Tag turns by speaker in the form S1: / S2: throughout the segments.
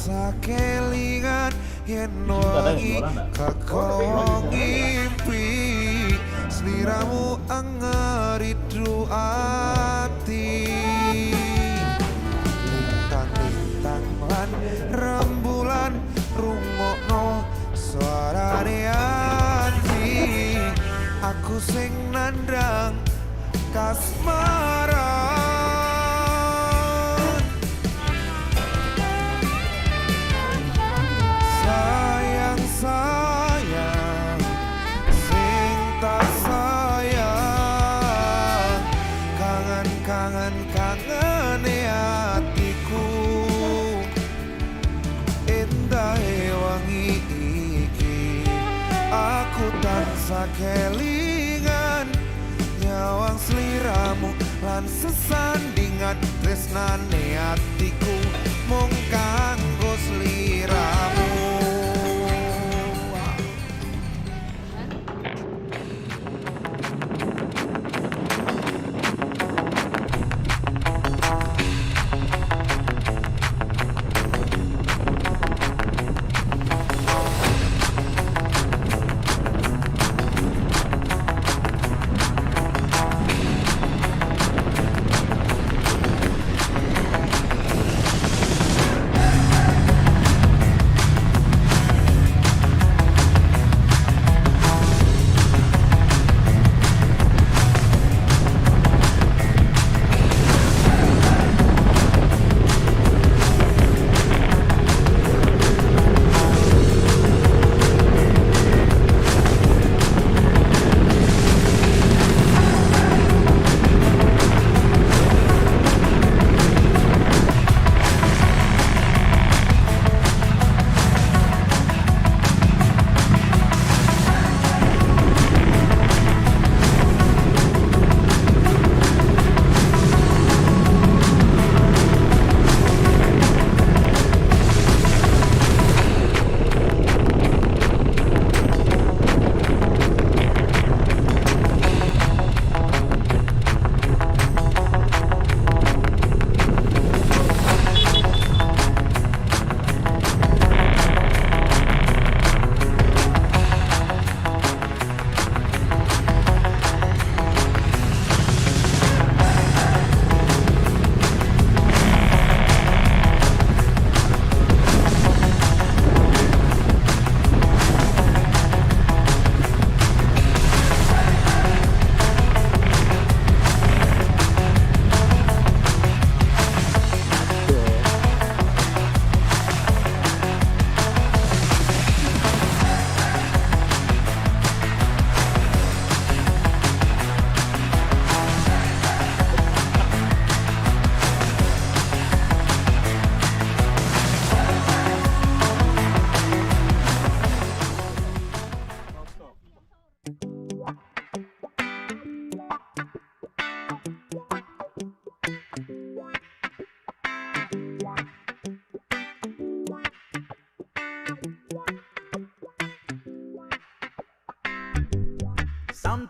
S1: sakelingan yen wangi kakong ngimpi sliramu angeridu ati lintang-lintang lan rembulan rungokno suarane ati aku sing nandang kasmaran sayang sing tak sayang kangen hatiku endah wangi iki aku tansah kelingan nyawang sliramu lan sesandingan tresnane hatiku mung kanggo sliramu.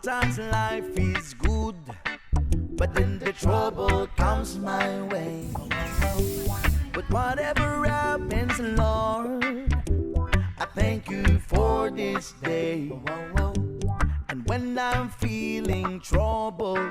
S2: Sometimes life is good, but then the trouble comes my way. But whatever happens, Lord, I thank you for this day. And when I'm feeling troubled,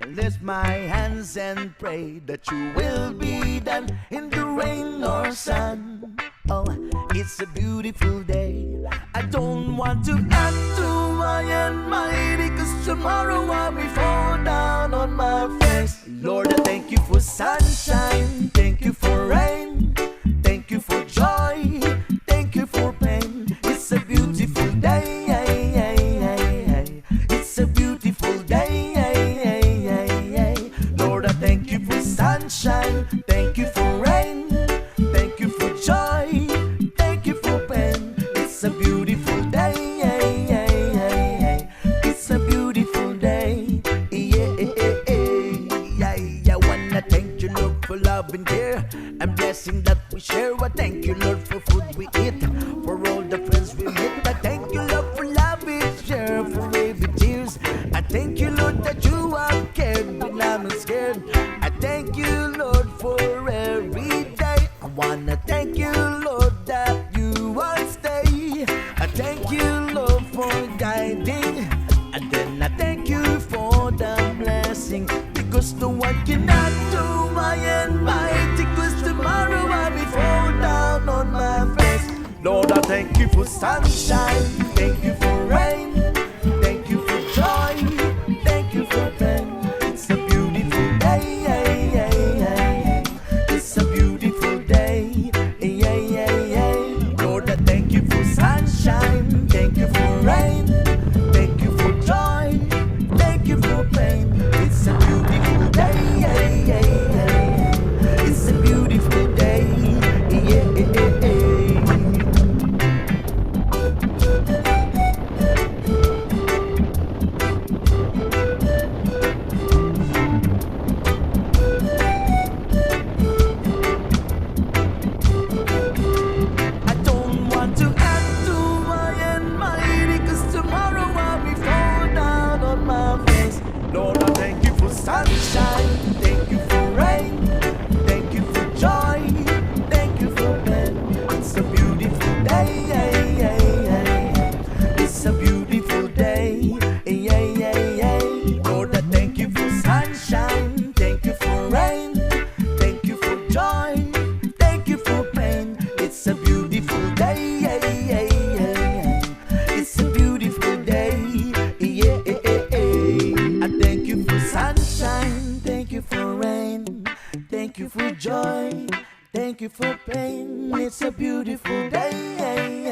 S2: I lift my hands and pray that you will be done in the rain or sun. Oh, it's a beautiful day. I don't want to add to my almighty, 'cause tomorrow I'll be fall down on my face. Lord, I thank you for sunshine, thank you for rain, thank you for joy, thank you for pain. It's a beautiful day. It's a beautiful day. Lord, I thank you for sunshine, thank you for rain, thank you for joy, thank you for pain. It's a beautiful day. It's a beautiful day. I wanna thank you, Lord, for love and care and blessing that we share. I thank you, Lord, for food we eat, for all the friends we meet. I thank you, Lord, for love we share, for every tears. I thank you, Lord, that you have cared when I'm scared. I thank you, Lord, for every day. I wanna thank you, Lord, that you will stay. I thank you, Lord, for guiding, and then I thank you for the blessing, because no one cannot do my almighty, 'cause tomorrow I'll be fall down on my face. Lord, I thank you for sunshine, thank you for rain, thank you for joy, thank you for pain. It's a beautiful day. It's a beautiful day. Lord, I thank you for sunshine, thank you for rain, thank you for joy, thank you for pain. It's a beautiful day. It's a beautiful day. I don't want to add to my almighty, 'cause tomorrow I'll be fall down on my face. Lord, I thank you for sunshine, thank you for rain, thank you for joy, thank you for pain. It's a beautiful day. It's a beautiful day. Lord, I thank you for sunshine, thank you for rain, thank you for joy, thank you for pain. It's a beautiful day. It's a beautiful day. I thank you for sunshine, thank you for rain, thank you for joy, thank you for pain. It's a beautiful day.